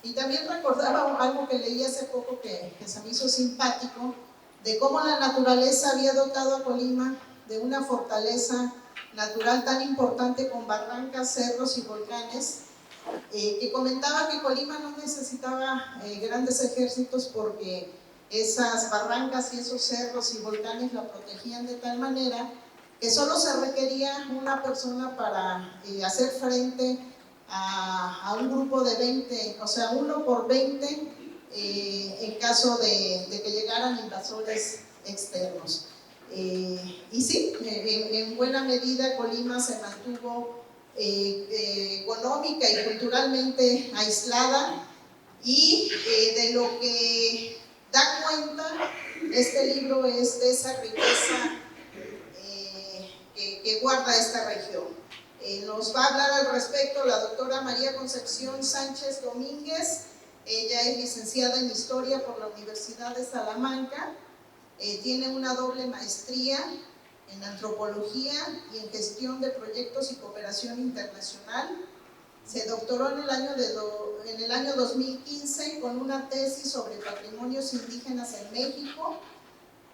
Y también recordaba algo que leí hace poco que se me hizo simpático, de cómo la naturaleza había dotado a Colima de una fortaleza natural tan importante con barrancas, cerros y volcanes, que comentaba que Colima no necesitaba grandes ejércitos porque esas barrancas y esos cerros y volcanes la protegían de tal manera que solo se requería una persona para hacer frente a un grupo de 20, o sea, 1 por 20 en caso de que llegaran invasores externos. Y sí, en buena medida Colima se mantuvo económica y culturalmente aislada, y de lo que da cuenta este libro es de esa riqueza que guarda esta región. Nos va a hablar al respecto la doctora María Concepción Sánchez Domínguez. Ella es licenciada en Historia por la Universidad de Salamanca, tiene una doble maestría en Antropología y en Gestión de Proyectos y Cooperación Internacional. Se doctoró en el año 2015 con una tesis sobre patrimonios indígenas en México.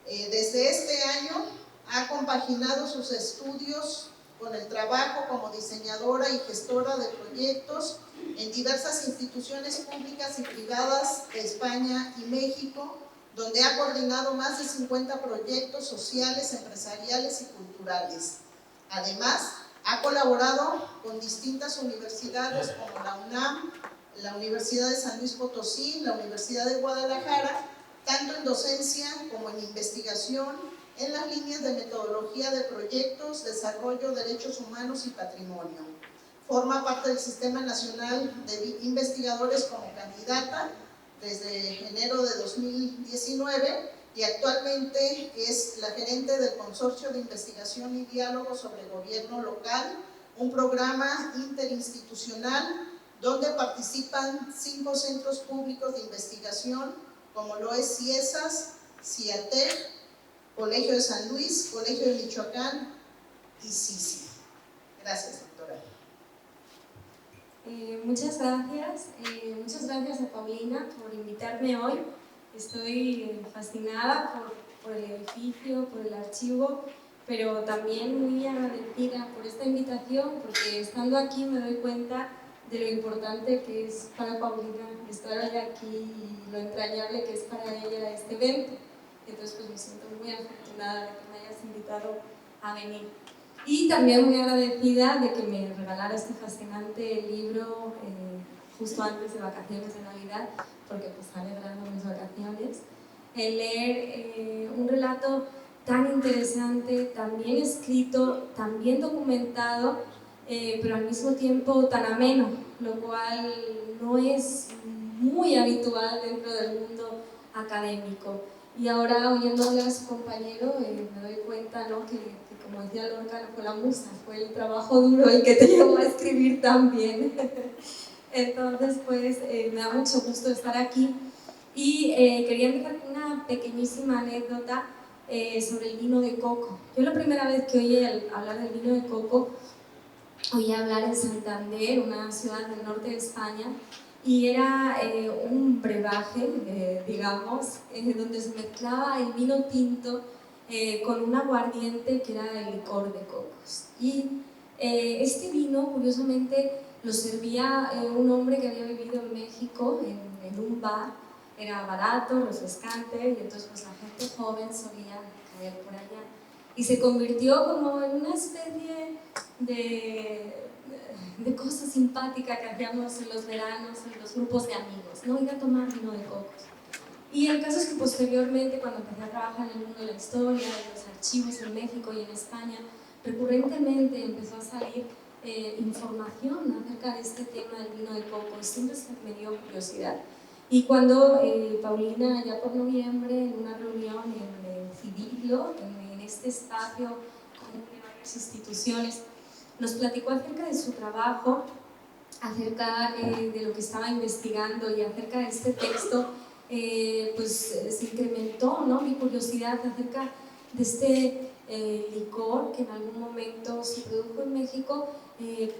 Desde este año ha compaginado sus estudios con el trabajo como diseñadora y gestora de proyectos en diversas instituciones públicas y privadas de España y México, donde ha coordinado más de 50 proyectos sociales, empresariales y culturales. Además, ha colaborado con distintas universidades como la UNAM, la Universidad de San Luis Potosí, la Universidad de Guadalajara, tanto en docencia como en investigación, en las líneas de metodología de proyectos, desarrollo, derechos humanos y patrimonio. Forma parte del Sistema Nacional de Investigadores como candidata desde enero de 2019 y actualmente es la gerente del Consorcio de Investigación y Diálogo sobre Gobierno Local, un programa interinstitucional donde participan 5 centros públicos de investigación, como lo es CIESAS, CIATEC, Colegio de San Luis, Colegio de Michoacán y CICI. Gracias, doctora. Muchas gracias a Paulina por invitarme hoy. Estoy fascinada por el edificio, por el archivo, pero también muy agradecida por esta invitación, porque estando aquí me doy cuenta de lo importante que es para Paulina estar hoy aquí y lo entrañable que es para ella este evento. Entonces pues me siento muy afortunada de que me hayas invitado a venir. Y también muy agradecida de que me regalara este fascinante libro justo antes de vacaciones de Navidad, porque pues ha alegrado mis vacaciones. El leer un relato tan interesante, tan bien escrito, tan bien documentado, pero al mismo tiempo tan ameno, lo cual no es muy habitual dentro del mundo académico. Y ahora, oyéndole a su compañero, me doy cuenta, ¿no?, que como decía Lorca, no fue la musa, fue el trabajo duro el que te llevó a escribir tan bien. Entonces, pues, me da mucho gusto estar aquí. Y quería empezar con una pequeñísima anécdota sobre el vino de coco. Yo la primera vez que oí hablar del vino de coco, oí hablar en Santander, una ciudad del norte de España, y era un brebaje, digamos, donde se mezclaba el vino tinto con un aguardiente que era el licor de cocos. Y este vino, curiosamente, lo servía un hombre que había vivido en México, en un bar. Era barato, refrescante, y entonces pues, la gente joven solía caer por allá. Y se convirtió como en una especie de cosa simpática que hacíamos en los veranos, en los grupos de amigos, ¿no? Ir a tomar vino de cocos. Y el caso es que posteriormente, cuando empecé a trabajar en el mundo de la historia, de los archivos en México y en España, recurrentemente empezó a salir información acerca de este tema del vino de coco, y siempre me dio curiosidad. Y cuando Paulina, ya por noviembre, en una reunión en Civilio, en este espacio común de varias instituciones, nos platicó acerca de su trabajo, acerca de lo que estaba investigando y acerca de este texto, se incrementó, ¿no?, mi curiosidad acerca de este licor que en algún momento se produjo en México,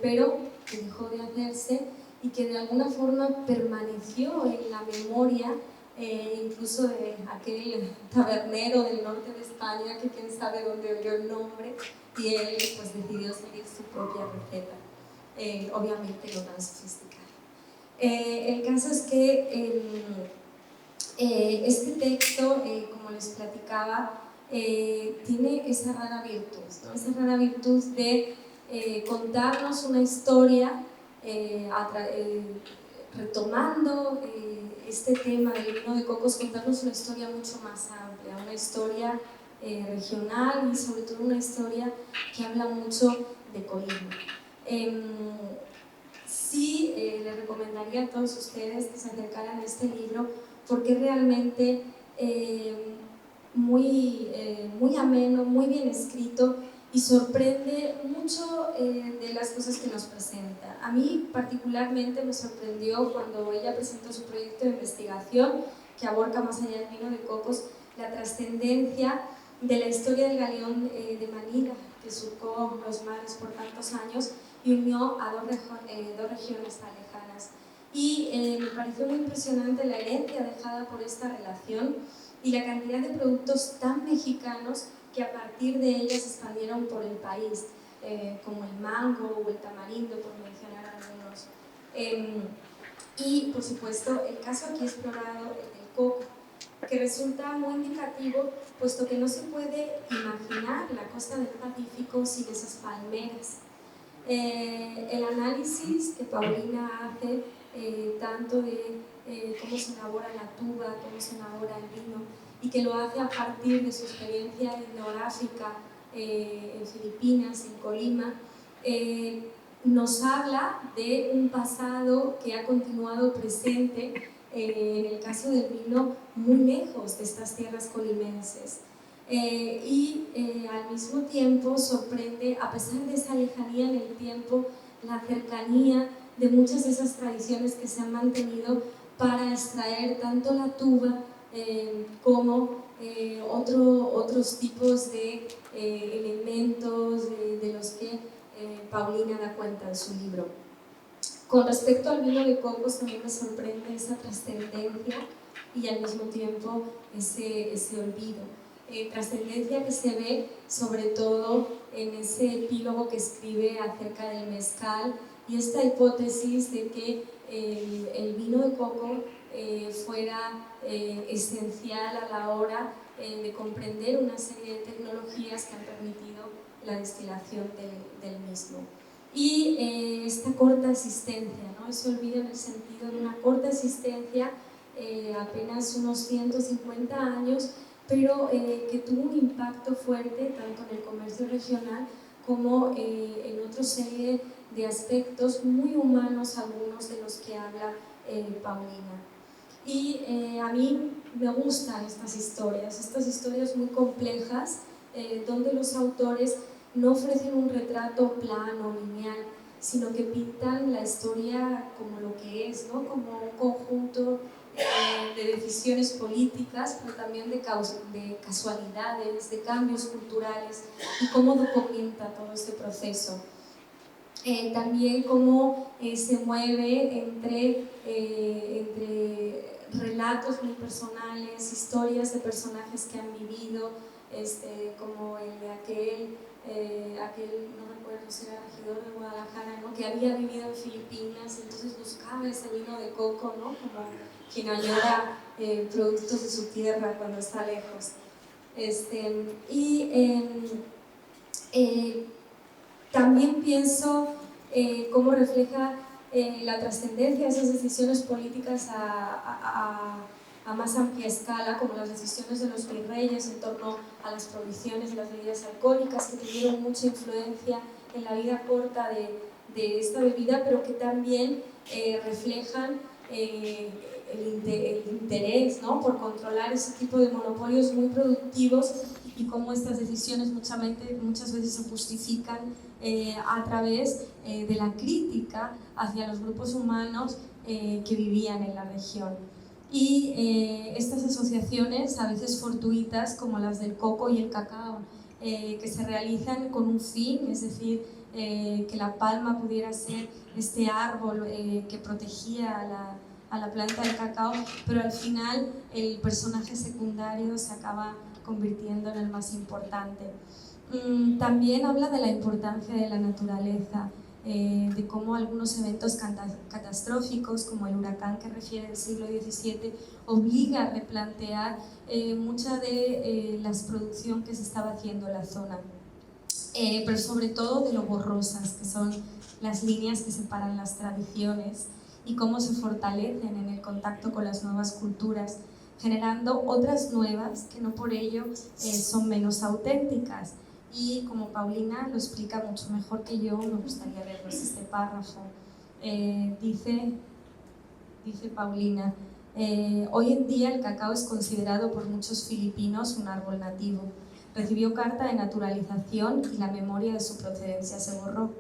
pero que dejó de hacerse y que de alguna forma permaneció en la memoria incluso de aquel tabernero del norte de España que quién sabe dónde oyó el nombre y él pues decidió seguir su propia receta, obviamente no tan sofisticada. El caso es que este texto, como les platicaba, tiene esa rara virtud, ¿no? Esa rara virtud de contarnos una historia retomando este tema del vino de cocos, contarnos una historia mucho más amplia, una historia regional y sobre todo una historia que habla mucho de Colima. Sí, les recomendaría a todos ustedes que se acercaran a este libro porque es realmente muy ameno, muy bien escrito y sorprende mucho de las cosas que nos presenta. A mí particularmente me sorprendió cuando ella presentó su proyecto de investigación que aborca más allá del vino de cocos la trascendencia de la historia del galeón de Manila que surcó los mares por tantos años y unió a dos regiones tan lejanas. Y me pareció muy impresionante la herencia dejada por esta relación y la cantidad de productos tan mexicanos que a partir de ella se expandieron por el país, como el mango o el tamarindo, por mencionar algunos. Y, por supuesto, el caso aquí explorado, el del coco, que resulta muy indicativo, puesto que no se puede imaginar la costa del Pacífico sin esas palmeras. El análisis que Paulina hace, tanto de cómo se elabora la tuba, cómo se elabora el vino, y que lo hace a partir de su experiencia etnográfica en Filipinas, en Colima, nos habla de un pasado que ha continuado presente, en el caso del vino, muy lejos de estas tierras colimenses. Y al mismo tiempo sorprende, a pesar de esa lejanía en el tiempo, la cercanía de muchas de esas tradiciones que se han mantenido para extraer tanto la tuba como otros tipos de elementos de los que Paulina da cuenta en su libro. Con respecto al vino de cocos también me sorprende esa trascendencia y al mismo tiempo ese olvido. Trascendencia que se ve sobre todo en ese epílogo que escribe acerca del mezcal y esta hipótesis de que el vino de coco fuera esencial a la hora de comprender una serie de tecnologías que han permitido la destilación del mismo. Y esta corta existencia, ¿no? Ese olvido en el sentido de una corta existencia, apenas unos 150 años, pero que tuvo un impacto fuerte tanto en el comercio regional como en otra serie de aspectos muy humanos, algunos de los que habla Paulina. Y a mí me gustan estas historias muy complejas, donde los autores no ofrecen un retrato plano, lineal, sino que pintan la historia como lo que es, ¿no? Como un conjunto de decisiones políticas, pero también de casualidades, de cambios culturales, y cómo documenta todo este proceso. También cómo se mueve entre relatos muy personales, historias de personajes que han vivido, como el de aquel, no recuerdo si era regidor de Guadalajara, ¿no? Que había vivido en Filipinas, entonces buscaba ese vino de coco, ¿no? Como quien añora productos de su tierra cuando está lejos. También pienso cómo refleja la trascendencia de esas decisiones políticas a más amplia escala, como las decisiones de los virreyes en torno a las prohibiciones de las bebidas alcohólicas, que tuvieron mucha influencia en la vida corta de esta bebida, pero que también reflejan el interés, ¿no? Por controlar ese tipo de monopolios muy productivos y cómo estas decisiones muchas veces se justifican a través de la crítica hacia los grupos humanos que vivían en la región. Y estas asociaciones, a veces fortuitas, como las del coco y el cacao, que se realizan con un fin, es decir, que la palma pudiera ser este árbol que protegía a la planta del cacao, pero al final el personaje secundario se acaba convirtiendo en el más importante. También habla de la importancia de la naturaleza, de cómo algunos eventos catastróficos, como el huracán que refiere del siglo XVII, obliga a replantear mucha de la producción que se estaba haciendo en la zona, pero sobre todo de lo borrosas que son las líneas que separan las tradiciones y cómo se fortalecen en el contacto con las nuevas culturas, generando otras nuevas que no por ello son menos auténticas. Y como Paulina lo explica mucho mejor que yo, me gustaría leernos este párrafo. Dice Paulina, hoy en día el cacao es considerado por muchos filipinos un árbol nativo. Recibió carta de naturalización y la memoria de su procedencia se borró.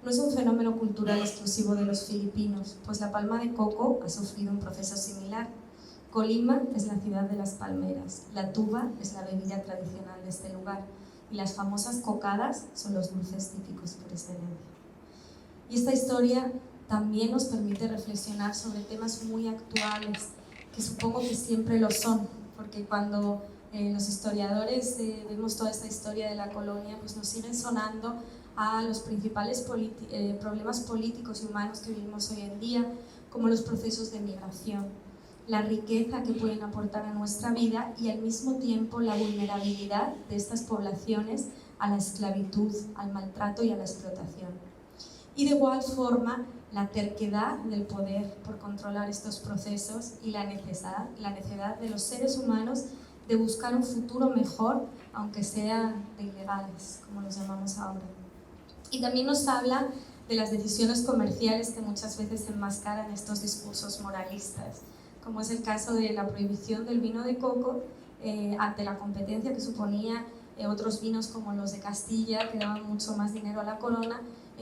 No es un fenómeno cultural exclusivo de los filipinos, pues la palma de coco ha sufrido un proceso similar. Colima es la ciudad de las palmeras, la tuba es la bebida tradicional de este lugar y las famosas cocadas son los dulces típicos por excelencia. Y esta historia también nos permite reflexionar sobre temas muy actuales, que supongo que siempre lo son, porque cuando los historiadores vemos toda esta historia de la colonia, pues nos siguen sonando a los principales problemas políticos y humanos que vivimos hoy en día, como los procesos de migración, la riqueza que pueden aportar a nuestra vida y al mismo tiempo la vulnerabilidad de estas poblaciones a la esclavitud, al maltrato y a la explotación. Y de igual forma, la terquedad del poder por controlar estos procesos y la necesidad de los seres humanos de buscar un futuro mejor, aunque sea de ilegales, como los llamamos ahora. Y también nos habla de las decisiones comerciales que muchas veces enmascaran estos discursos moralistas, como es el caso de la prohibición del vino de coco ante la competencia que suponía otros vinos como los de Castilla, que daban mucho más dinero a la corona,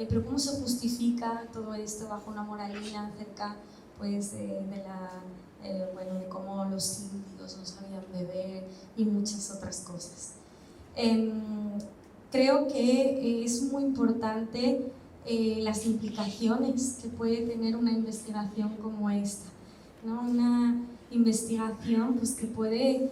pero ¿cómo se justifica todo esto bajo una moralina acerca pues, de cómo los indios no sabían beber y muchas otras cosas? Creo que es muy importante las implicaciones que puede tener una investigación como esta, ¿no? Una investigación pues, que puede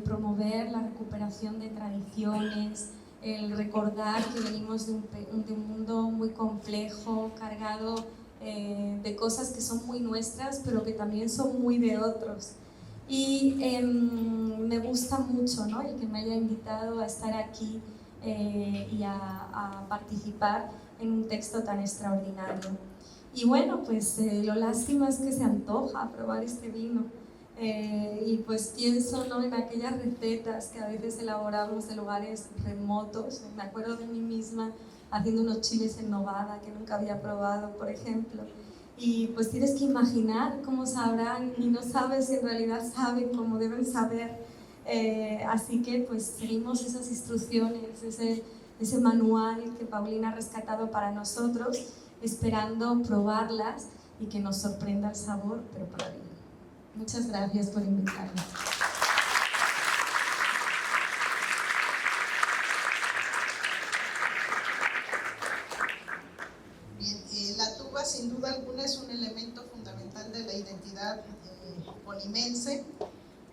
promover la recuperación de tradiciones, el recordar que venimos de un mundo muy complejo, cargado de cosas que son muy nuestras, pero que también son muy de otros. Y me gusta mucho, ¿no?, el que me haya invitado a estar aquí y a participar en un texto tan extraordinario. Y bueno, pues lo lástima es que se antoja probar este vino. Y pues pienso, ¿no?, en aquellas recetas que a veces elaboramos de lugares remotos. Me acuerdo de mí misma haciendo unos chiles en nogada que nunca había probado, por ejemplo. Y pues tienes que imaginar cómo sabrán y no sabes si en realidad saben como deben saber. Así que pues seguimos esas instrucciones, ese manual que Paulina ha rescatado para nosotros, esperando probarlas y que nos sorprenda el sabor, pero para bien. Muchas gracias por invitarme. Bien, la tuba sin duda alguna es un elemento fundamental de la identidad colimense,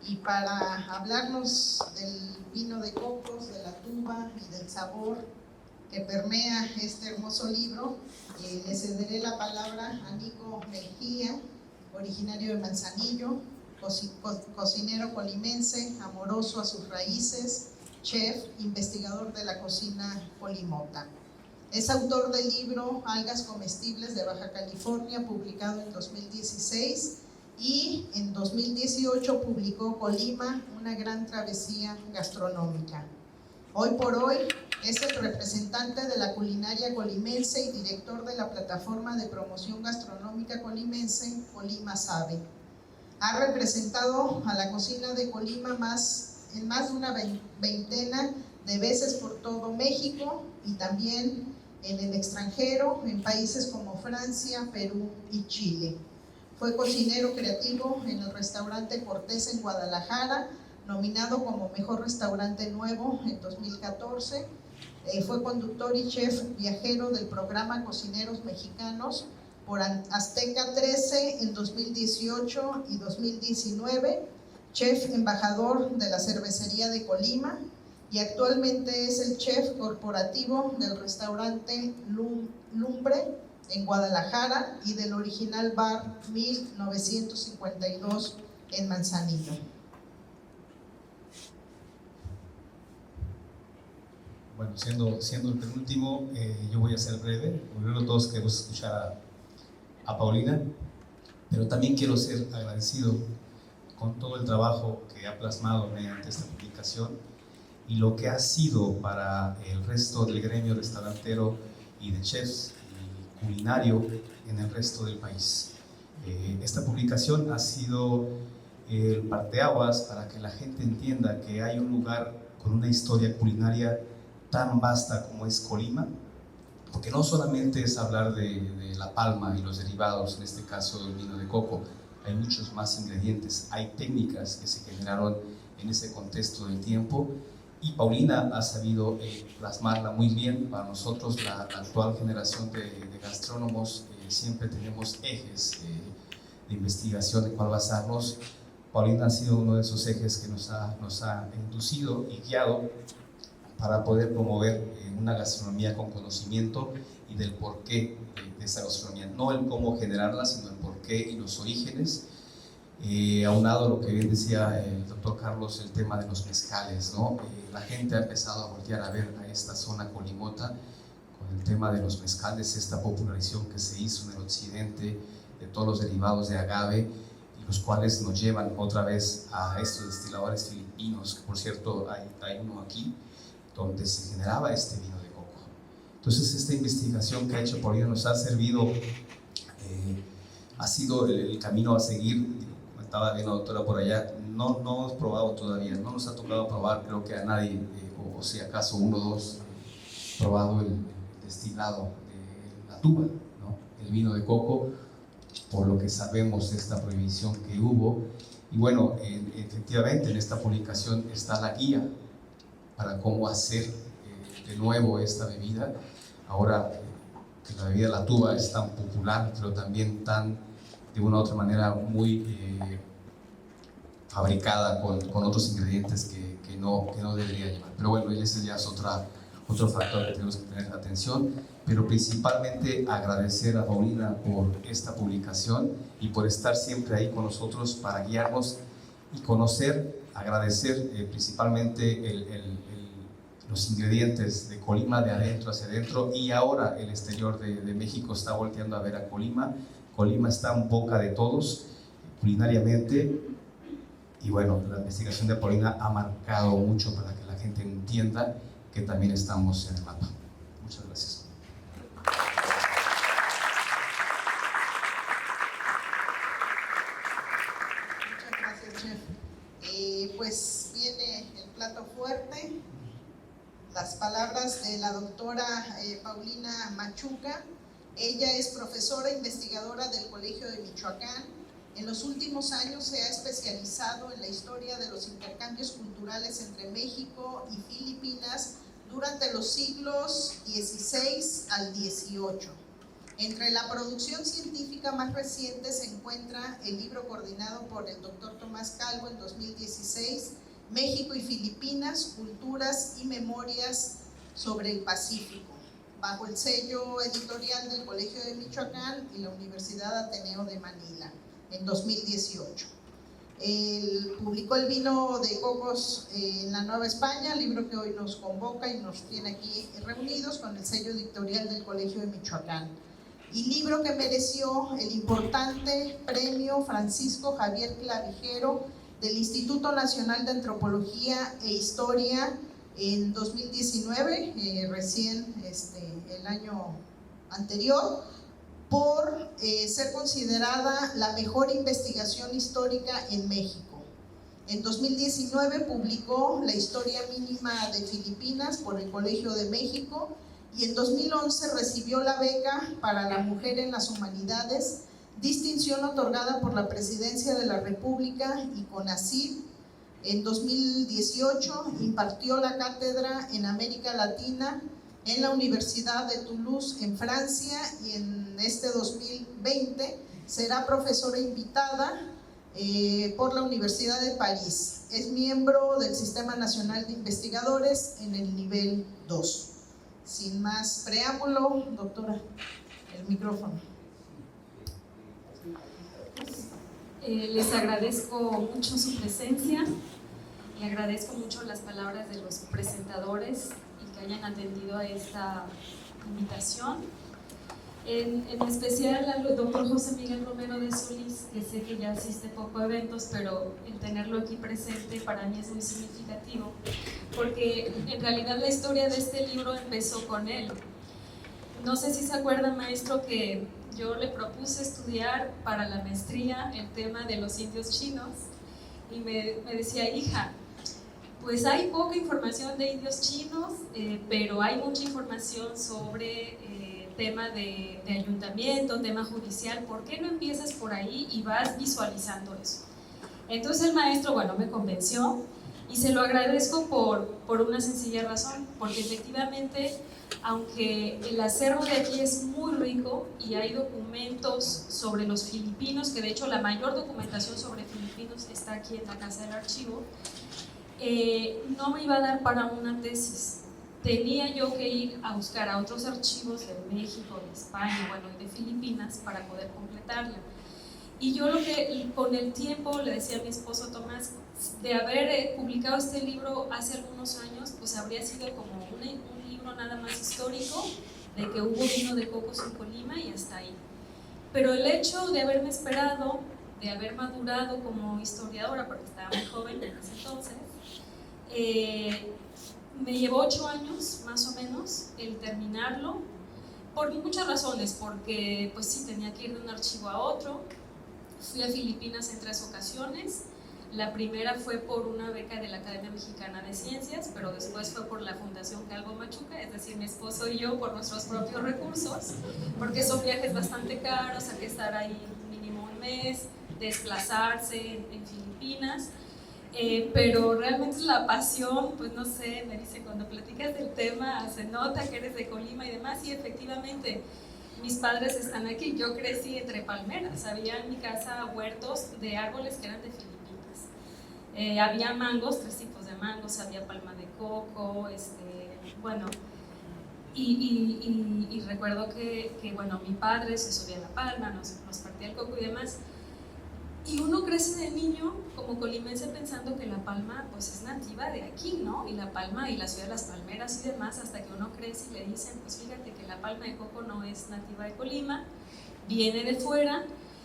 y para hablarnos del vino de cocos, de la tuba y del sabor que permea este hermoso libro, le cederé la palabra a Nico Mejía, originario de Manzanillo, cocinero colimense, amoroso a sus raíces, chef, investigador de la cocina polimota. Es autor del libro Algas comestibles de Baja California, publicado en 2016, y en 2018 publicó Colima, una gran travesía gastronómica. Hoy por hoy es el representante de la culinaria colimense y director de la plataforma de promoción gastronómica colimense Colima Sabe. Ha representado a la cocina de Colima en más de una veintena de veces por todo México y también en el extranjero, en países como Francia, Perú y Chile. Fue cocinero creativo en el restaurante Cortés en Guadalajara, nominado como Mejor Restaurante Nuevo en 2014. Fue conductor y chef viajero del programa Cocineros Mexicanos por Azteca 13 en 2018 y 2019, chef embajador de la Cervecería de Colima, y actualmente es el chef corporativo del restaurante Lumbre en Guadalajara y del original bar 1952 en Manzanillo. Bueno, siendo el penúltimo, yo voy a ser breve. Primero todos queremos escuchar a Paulina, pero también quiero ser agradecido con todo el trabajo que ha plasmado mediante esta publicación y lo que ha sido para el resto del gremio restaurantero y de chefs y culinario en el resto del país. Esta publicación ha sido el parteaguas para que la gente entienda que hay un lugar con una historia culinaria tan vasta como es Colima, porque no solamente es hablar de la palma y los derivados, en este caso del vino de coco, hay muchos más ingredientes, hay técnicas que se generaron en ese contexto del tiempo, y Paulina ha sabido plasmarla muy bien. Para nosotros, la actual generación de gastrónomos, siempre tenemos ejes de investigación de cuál basarnos. Paulina ha sido uno de esos ejes que nos ha inducido y guiado para poder promover una gastronomía con conocimiento y del porqué de esa gastronomía, no el cómo generarla, sino el porqué y los orígenes. Aunado a lo que bien decía el doctor Carlos, el tema de los mezcales, ¿no? La gente ha empezado a voltear a ver a esta zona colimota con el tema de los mezcales, esta popularización que se hizo en el occidente de todos los derivados de agave, y los cuales nos llevan otra vez a estos destiladores filipinos, que por cierto hay uno aquí, donde se generaba este vino de coco. Entonces, esta investigación que ha hecho Paulina nos ha servido, ha sido el camino a seguir. Comentaba bien la doctora por allá, no hemos probado todavía, no nos ha tocado probar, creo que a nadie, o si acaso uno o dos, probado el destilado de la tuba, ¿no? El vino de coco, por lo que sabemos de esta prohibición que hubo. Y bueno, efectivamente en esta publicación está la guía para cómo hacer de nuevo esta bebida. Ahora que la bebida de la tuba es tan popular, pero también tan, de una u otra manera, muy fabricada con otros ingredientes que no debería llevar. Pero bueno, ese ya es otro factor que tenemos que tener atención, pero principalmente agradecer a Paulina por esta publicación y por estar siempre ahí con nosotros para guiarnos y conocer, agradecer principalmente los ingredientes de Colima, de adentro hacia adentro, y ahora el exterior de México está volteando a ver a Colima. Colima está en boca de todos culinariamente, y bueno, la investigación de Paulina ha marcado mucho para que la gente entienda que también estamos en el mapa. Muchas gracias. Muchas gracias, chef. Pues viene el plato fuerte, las palabras de la doctora Paulina Machuca. Ella es profesora investigadora del Colegio de Michoacán. En los últimos años se ha especializado en la historia de los intercambios culturales entre México y Filipinas durante los siglos XVI al XVIII. Entre la producción científica más reciente se encuentra el libro coordinado por el doctor Tomás Calvo en 2016, México y Filipinas, culturas y memorias sobre el Pacífico, bajo el sello editorial del Colegio de Michoacán y la Universidad Ateneo de Manila, en 2018. Él publicó El vino de cocos en la Nueva España, libro que hoy nos convoca y nos tiene aquí reunidos con el sello editorial del Colegio de Michoacán, y libro que mereció el importante premio Francisco Javier Clavijero del Instituto Nacional de Antropología e Historia en 2019, recién el año anterior, por ser considerada la mejor investigación histórica en México. En 2019 publicó La historia mínima de Filipinas por el Colegio de México, y en 2011 recibió la beca para la mujer en las humanidades, distinción otorgada por la Presidencia de la República y CONACYT, En 2018 impartió la cátedra en América Latina en la Universidad de Toulouse, en Francia, y en este 2020 será profesora invitada por la Universidad de París. Es miembro del Sistema Nacional de Investigadores en el nivel 2. Sin más preámbulo, doctora, el micrófono. Les agradezco mucho su presencia, le agradezco mucho las palabras de los presentadores y que hayan atendido a esta invitación. En especial al doctor José Miguel Romero de Solís, que sé que ya asiste poco a eventos, pero el tenerlo aquí presente para mí es muy significativo, porque en realidad la historia de este libro empezó con él. No sé si se acuerda, maestro, que yo le propuse estudiar para la maestría el tema de los indios chinos y me decía, hija, pues hay poca información de indios chinos, pero hay mucha información sobre tema de ayuntamiento, tema judicial. ¿Por qué no empiezas por ahí y vas visualizando eso? Entonces el maestro, bueno, me convenció y se lo agradezco por una sencilla razón, porque efectivamente, aunque el acervo de aquí es muy rico y hay documentos sobre los filipinos, que de hecho la mayor documentación sobre filipinos está aquí en la Casa del Archivo, no me iba a dar para una tesis. Tenía yo que ir a buscar a otros archivos de México, de España, bueno, y de Filipinas para poder completarla. Y yo lo que con el tiempo le decía a mi esposo Tomás, de haber publicado este libro hace algunos años, pues habría sido como un libro nada más histórico, de que hubo vino de cocos en Colima y hasta ahí. Pero el hecho de haberme esperado, de haber madurado como historiadora, porque estaba muy joven en ese entonces, me llevó 8 años más o menos el terminarlo, por muchas razones, porque pues sí, tenía que ir de un archivo a otro. Fui a Filipinas en 3 ocasiones. La primera fue por una beca de la Academia Mexicana de Ciencias, pero después fue por la Fundación Calvo Machuca, es decir, mi esposo y yo por nuestros propios recursos, porque son viajes bastante caros, hay que estar ahí mínimo un mes, desplazarse en Filipinas. Pero realmente la pasión, pues no sé, me dice, cuando platicas del tema se nota que eres de Colima y demás, y efectivamente mis padres están aquí. Yo crecí entre palmeras, había en mi casa huertos de árboles que eran de Filipinas, había mangos, 3 tipos de mangos, había palma de coco, bueno, y recuerdo que bueno, mi padre se subía a la palma, nos partía el coco y demás. Y uno crece de niño como colimense pensando que La Palma pues es nativa de aquí, ¿no? Y La Palma y la ciudad de las palmeras y demás, hasta que uno crece y le dicen, pues fíjate que la palma de coco no es nativa de Colima, viene de fuera.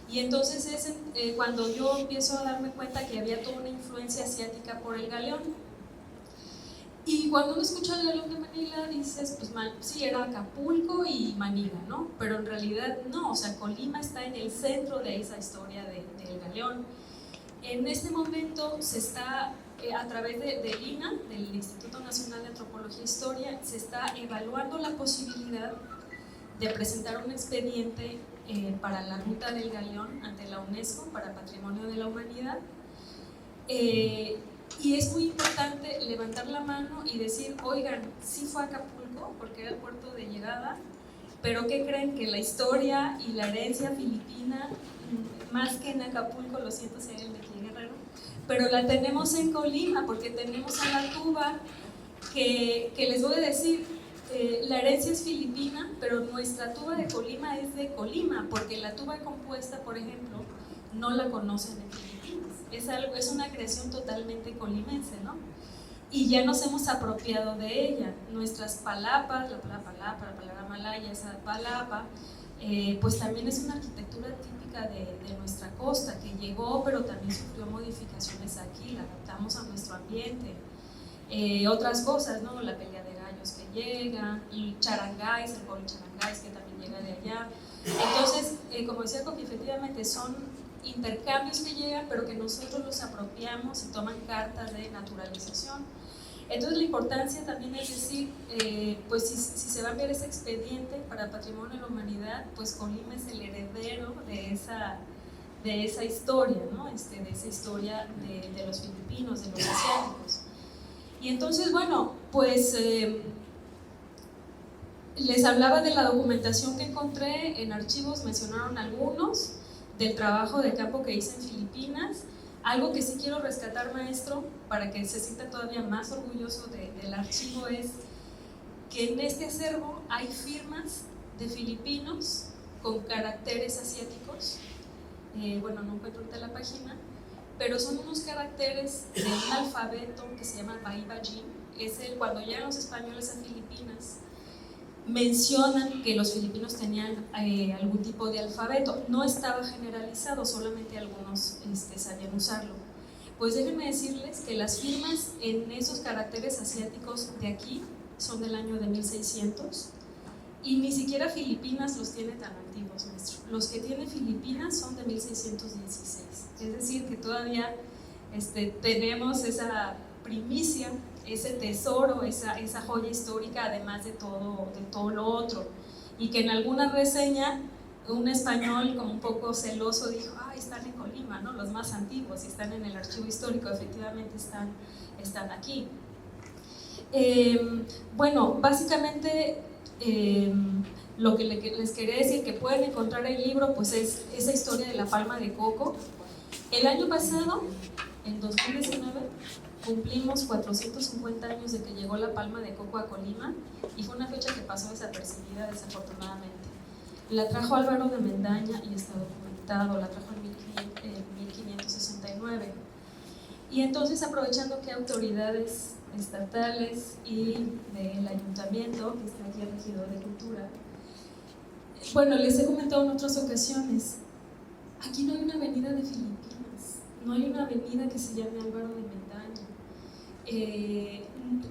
Y entonces es cuando yo empiezo a darme cuenta que había toda una influencia asiática por el galeón. Y cuando uno escucha el galeón de Manila dices, pues sí, era Acapulco y Manila, ¿no? Pero en realidad no, o sea, Colima está en el centro de esa historia del galeón. En este momento se está, a través del INAH, del Instituto Nacional de Antropología e Historia, se está evaluando la posibilidad de presentar un expediente para la ruta del galeón ante la UNESCO para Patrimonio de la Humanidad. Y es muy importante levantar la mano y decir, oigan, sí fue a Acapulco, porque era el puerto de llegada, pero ¿qué creen? Que la historia y la herencia filipina, más que en Acapulco, lo siento si hay alguien de aquí Guerrero, pero la tenemos en Colima, porque tenemos a la tuba, que les voy a decir, la herencia es filipina, pero nuestra tuba de Colima es de Colima, porque la tuba compuesta, por ejemplo, no la conocen en Filipinas. Es una creación totalmente colimense, ¿no? Y ya nos hemos apropiado de ella. Nuestras palapas, la palabra malaya, esa palapa, pues también es una arquitectura típica de nuestra costa, que llegó, pero también sufrió modificaciones aquí, la adaptamos a nuestro ambiente. Otras cosas, ¿no? La pelea de gallos que llega, el charangáis, el pueblo charangáis que también llega de allá. Entonces, como decía Coqui, efectivamente son intercambios que llegan, pero que nosotros los apropiamos y toman cartas de naturalización. Entonces la importancia también es decir, pues si se va a enviar ese expediente para Patrimonio de la Humanidad, pues Colima es el heredero de de esa historia, ¿no? De esa historia de los filipinos, de los asiáticos. Y entonces, bueno, pues les hablaba de la documentación que encontré en archivos, mencionaron algunos, del trabajo de campo que hice en Filipinas. Algo que sí quiero rescatar, maestro, para que se sienta todavía más orgulloso del archivo, es que en este acervo hay firmas de filipinos con caracteres asiáticos. Bueno, no encuentro ahorita la página, pero son unos caracteres de un alfabeto que se llama Baibaji. Cuando llegan los españoles a Filipinas, mencionan que los filipinos tenían algún tipo de alfabeto. No estaba generalizado, solamente algunos sabían usarlo. Pues déjenme decirles que las firmas en esos caracteres asiáticos de aquí son del año de 1600, y ni siquiera Filipinas los tiene tan antiguos, maestro. Los que tiene Filipinas son de 1616, es decir, que todavía tenemos esa primicia, ese tesoro, esa joya histórica, además de todo lo otro. Y que en alguna reseña un español como un poco celoso dijo: "Ah, están en Colima, ¿no? Los más antiguos, y están en el archivo histórico". Efectivamente están aquí. Bueno, básicamente lo que les quería decir, que pueden encontrar el libro, pues es esa historia de la palma de coco. El año pasado, en 2019, cumplimos 450 años de que llegó la palma de coco a Colima, y fue una fecha que pasó desapercibida, desafortunadamente. La trajo Álvaro de Mendaña y está documentado, la trajo en 1569. Y entonces, aprovechando que autoridades estatales y del ayuntamiento, que está aquí el regidor de cultura, bueno, les he comentado en otras ocasiones, aquí no hay una avenida de Filipinas, no hay una avenida que se llame Álvaro de Mendaña.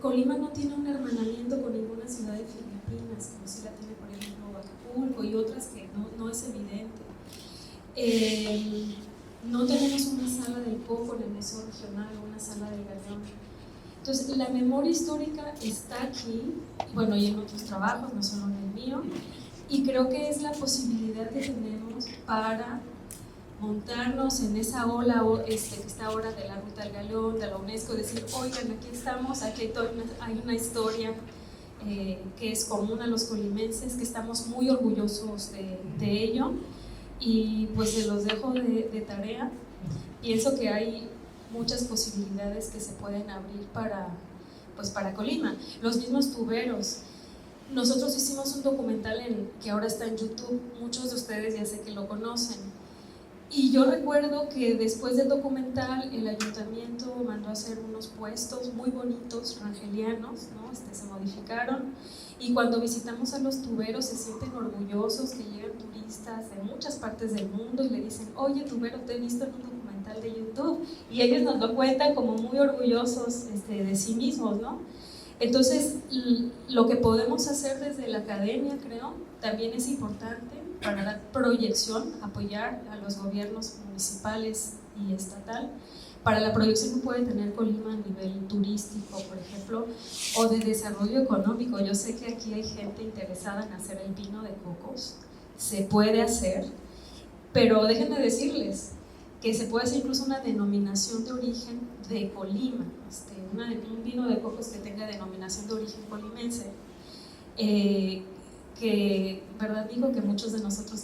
Colima no tiene un hermanamiento con ninguna ciudad de Filipinas, como si la tiene, por ejemplo, Acapulco y otras que no es evidente. No tenemos una sala del coco en el Museo Regional, una sala del Galeón. Entonces, la memoria histórica está aquí, bueno, y en otros trabajos, no solo en el mío, y creo que es la posibilidad que tenemos para montarnos en esa ola que está ahora de la Ruta del Galeón, de la UNESCO, decir: oigan, aquí estamos, aquí hay una historia que es común a los colimenses, que estamos muy orgullosos de ello, y pues se los dejo de tarea. Pienso que hay muchas posibilidades que se pueden abrir para Colima. Los mismos tuberos. Nosotros hicimos un documental que ahora está en YouTube, muchos de ustedes ya sé que lo conocen. Y yo recuerdo que después del documental el ayuntamiento mandó a hacer unos puestos muy bonitos, rangelianos, ¿no? Se modificaron, y cuando visitamos a los tuberos se sienten orgullosos que llegan turistas de muchas partes del mundo y le dicen: oye, tubero, te he visto en un documental de YouTube, y ellos nos lo cuentan como muy orgullosos de sí mismos, ¿no? Entonces, lo que podemos hacer desde la academia, creo, también es importante para dar proyección, apoyar a los gobiernos municipales y estatal para la proyección que puede tener Colima a nivel turístico, por ejemplo, o de desarrollo económico. Yo sé que aquí hay gente interesada en hacer el vino de cocos, se puede hacer, pero déjenme decirles que se puede hacer incluso una denominación de origen de Colima, un vino de cocos que tenga denominación de origen colimense, que, verdad digo, que muchos de nosotros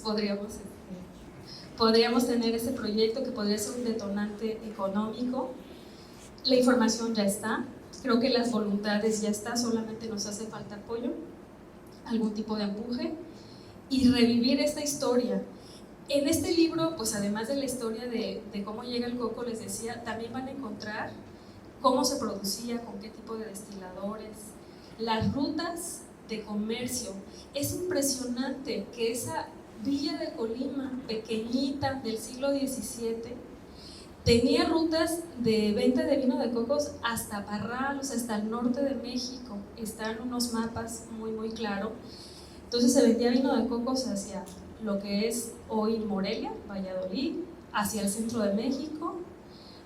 podríamos tener ese proyecto, que podría ser un detonante económico. La información ya está, creo que las voluntades ya están, solamente nos hace falta apoyo, algún tipo de empuje, y revivir esta historia. En este libro, pues además de la historia de cómo llega el coco, les decía, también van a encontrar cómo se producía, con qué tipo de destiladores, las rutas de comercio. Es impresionante que esa villa de Colima, pequeñita, del siglo XVII, tenía rutas de venta de vino de cocos hasta Parral, o sea, hasta el norte de México. Están unos mapas muy claros. Entonces se vendía vino de cocos hacia lo que es hoy Morelia, Valladolid, hacia el centro de México,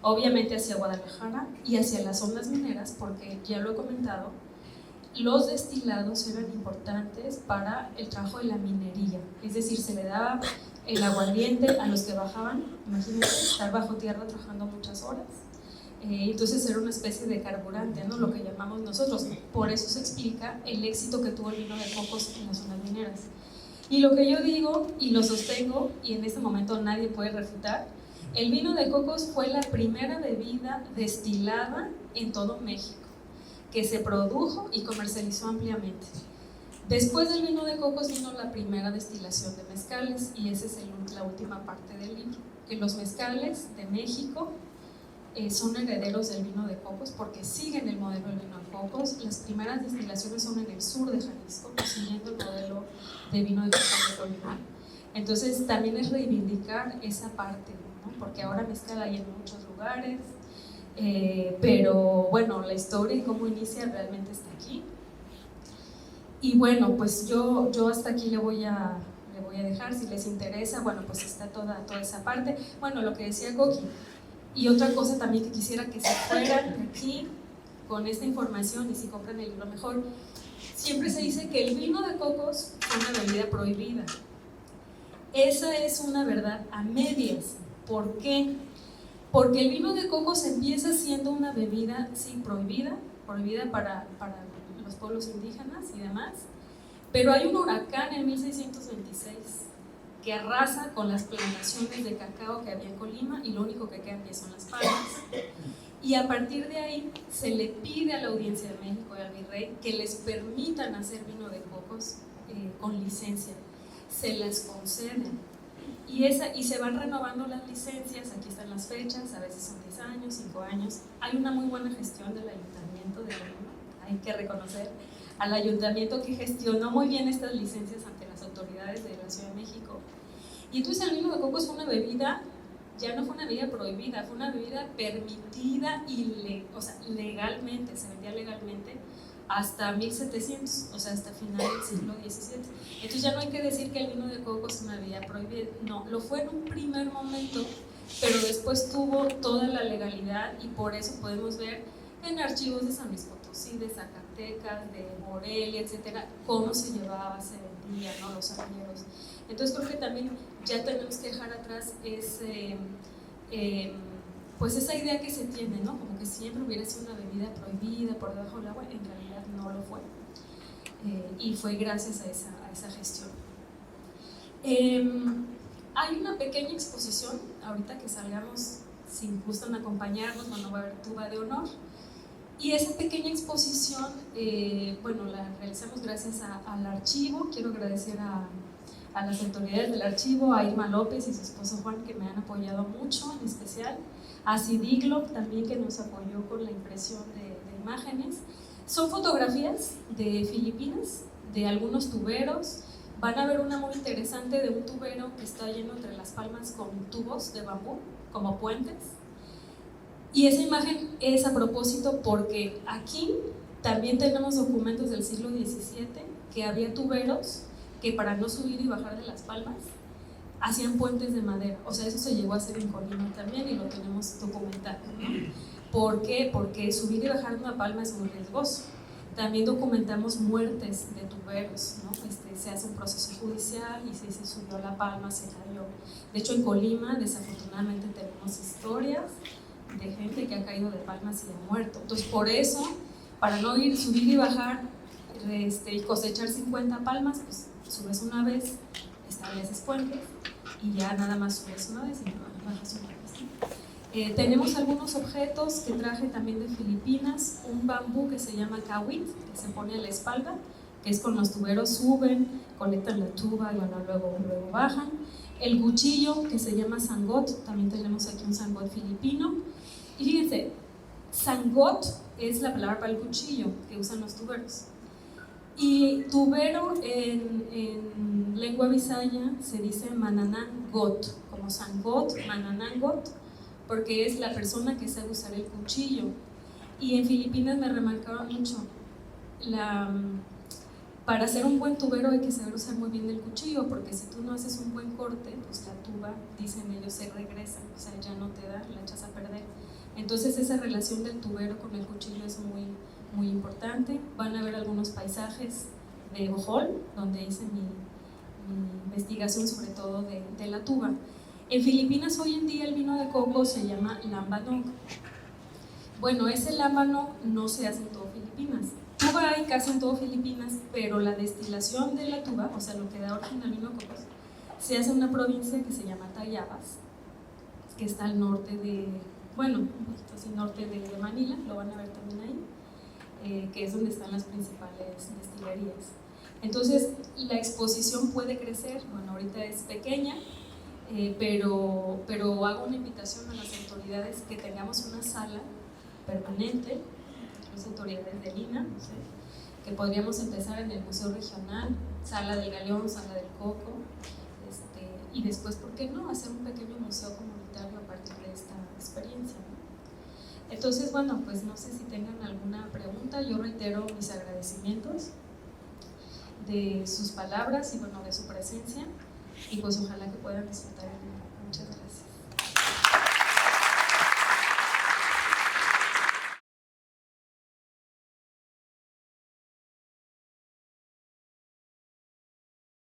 obviamente hacia Guadalajara y hacia las zonas mineras, porque ya lo he comentado, los destilados eran importantes para el trabajo de la minería, es decir, se le daba el aguardiente a los que bajaban, imagínense, estar bajo tierra trabajando muchas horas. Entonces era una especie de carburante, ¿no? Lo que llamamos nosotros. Por eso se explica el éxito que tuvo el vino de cocos en las zonas mineras. Y lo que yo digo, y lo sostengo, y en este momento nadie puede refutar, el vino de cocos fue la primera bebida destilada en todo México, que se produjo y comercializó ampliamente. Después del vino de cocos vino la primera destilación de mezcales, y esa es la última parte del libro, que los mezcales de México son herederos del vino de cocos porque siguen el modelo del vino de cocos. Las primeras destilaciones son en el sur de Jalisco, siguiendo el modelo de vino de cocos de Colima. Entonces también es reivindicar esa parte, ¿no? Porque ahora mezcal hay en muchos lugares, pero bueno, la historia y cómo inicia realmente está aquí. Y bueno, pues yo hasta aquí le voy a dejar. Si les interesa, bueno, pues está toda esa parte. Bueno, lo que decía Coqui. Y otra cosa también que quisiera que se fueran de aquí con esta información, y si compran el libro mejor, siempre se dice que el vino de cocos fue una bebida prohibida. Esa es una verdad a medias. ¿Por qué? Porque el vino de cocos empieza siendo una bebida, sí, prohibida para los pueblos indígenas y demás, pero hay un huracán en 1626 que arrasa con las plantaciones de cacao que había en Colima, y lo único que queda aquí son las palmas. Y a partir de ahí se le pide a la Audiencia de México y al virrey que les permitan hacer vino de cocos con licencia. Se las conceden. Y se van renovando las licencias. Aquí están las fechas, a veces son 10 años, 5 años. Hay una muy buena gestión del Ayuntamiento de Colima, hay que reconocer al Ayuntamiento que gestionó muy bien estas licencias ante las autoridades de la Ciudad de México. Y entonces el vino de cocos fue una bebida, ya no fue una bebida prohibida, fue una bebida permitida y legalmente, se vendía legalmente hasta 1700, o sea, hasta final del siglo XVII. Entonces ya no hay que decir que el vino de cocos es una bebida prohibida, no, lo fue en un primer momento, pero después tuvo toda la legalidad, y por eso podemos ver en archivos de San Luis Potosí, de Zacatecas, de Morelia, etcétera, cómo se llevaba, se vendía, ¿no? Los arrieros. Entonces creo que también ya tenemos que dejar atrás pues esa idea que se tiene, ¿no? Como que siempre hubiera sido una bebida prohibida por debajo del agua. En realidad no lo fue, y fue gracias a esa gestión. Hay una pequeña exposición, ahorita que salgamos, si gustan acompañarnos, bueno, va a haber tuba de honor. Y esa pequeña exposición, bueno, la realizamos gracias al archivo. Quiero agradecer a las autoridades del archivo, a Irma López y su esposo Juan, que me han apoyado mucho, en especial a Cidiglo también, que nos apoyó con la impresión de imágenes. Son fotografías de Filipinas, de algunos tuberos. Van a ver una muy interesante de un tubero que está lleno entre las palmas con tubos de bambú, como puentes. Y esa imagen es a propósito porque aquí también tenemos documentos del siglo XVII que había tuberos que para no subir y bajar de las palmas hacían puentes de madera. O sea, eso se llegó a hacer en Colima también, y lo tenemos documentado, ¿no? ¿Por qué? Porque subir y bajar una palma es muy riesgoso. También documentamos muertes de tuberos, ¿no? Se hace un proceso judicial y si se subió la palma, se cayó. De hecho, en Colima, desafortunadamente, tenemos historias de gente que ha caído de palmas y ha muerto. Entonces, por eso, para no subir y bajar y cosechar 50 palmas, pues subes una vez, estableces puentes, y ya nada más subes una vez y no bajas una vez. Tenemos algunos objetos que traje también de Filipinas, un bambú que se llama kawit, que se pone a la espalda, que es con los tuberos suben, colectan la tuba y bueno, luego bajan. El cuchillo que se llama sangot, también tenemos aquí un sangot filipino. Y fíjense, sangot es la palabra para el cuchillo que usan los tuberos. Y tubero en lengua bisaya se dice mananangot, como sangot, mananangot, porque es la persona que sabe usar el cuchillo. Y en Filipinas me remarcaron mucho, para ser un buen tubero hay que saber usar muy bien el cuchillo, porque si tú no haces un buen corte, pues la tuba, dicen ellos, se regresa, o sea, ya no te da, la echas a perder. Entonces esa relación del tubero con el cuchillo es muy, muy importante. Van a ver algunos paisajes de Bohol, donde hice mi investigación sobre todo de la tuba. En Filipinas hoy en día el vino de coco se llama lambanog. Bueno, ese lámbano no se hace en todo Filipinas. Tuba hay casi en todo Filipinas, pero la destilación de la tuba, o sea, lo que da origen al vino de coco, se hace en una provincia que se llama Tayabas, que está al norte de, bueno, un poquito así norte de Manila, lo van a ver también ahí, que es donde están las principales destilerías. Entonces, la exposición puede crecer, bueno, ahorita es pequeña, pero hago una invitación a las autoridades que tengamos una sala permanente, las autoridades de Lina, no sé, que podríamos empezar en el Museo Regional, Sala del Galeón, Sala del Coco, y después, ¿por qué no?, hacer un pequeño museo comunitario a partir de esta experiencia, ¿no? Entonces, bueno, pues no sé si tengan alguna pregunta. Yo reitero mis agradecimientos de sus palabras y bueno, de su presencia, y pues ojalá que puedan disfrutar el día. Muchas gracias.